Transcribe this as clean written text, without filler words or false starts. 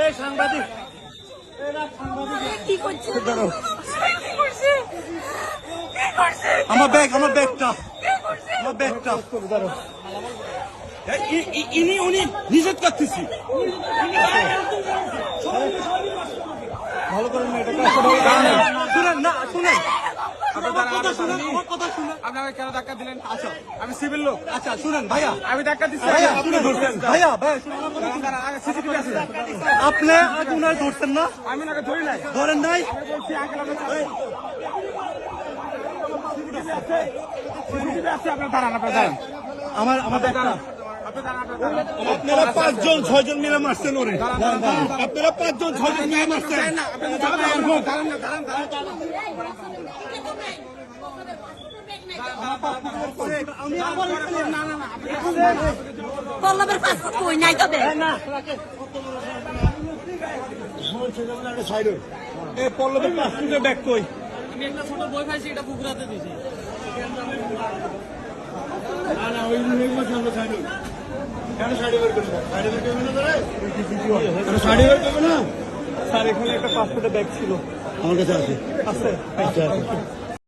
এই সাংবাদিক কি করছে? আমার ব্যাগটা উনি নিষেধ করতেছি ভালো করে শুনেন না শুনেন আমার কথা শুনেন। আপনি আমাকে কেন ধাক্কা দিলেন? আচ্ছা, আমি সিভিল লোক। আচ্ছা শুনেন ভাইয়া, আমি ধাক্কা দিচ্ছি। আপনি ধরছেন ভাইয়া সিসিটিভি আছে। আপনি আগে উনার ধরছেন না? আমি ওনাকে ধরি নাই। ধরেন নাই? আমি বলছি আঙ্কেল সিসিটিভি আছে, আপনার দাঁড়ান, আপনার দাঁড়ান। আমার ব্যাগটা আপনারা 5 জন 6 জন মিলে মারছেন ওরে। আপনারা 5 জন 6 জন মিলে মারছেন। পল্লবের পাসপোর্ট কই নাই তবে এই পল্লবের পাসপোর্টের ব্যাগ কই? আমি একটা ছোট বই পাইছি, এটা পুকুরাতে দিয়েছি। স্যার এখানে একটা পাসপোর্টের ব্যাগ ছিল, আমার কাছে আছে।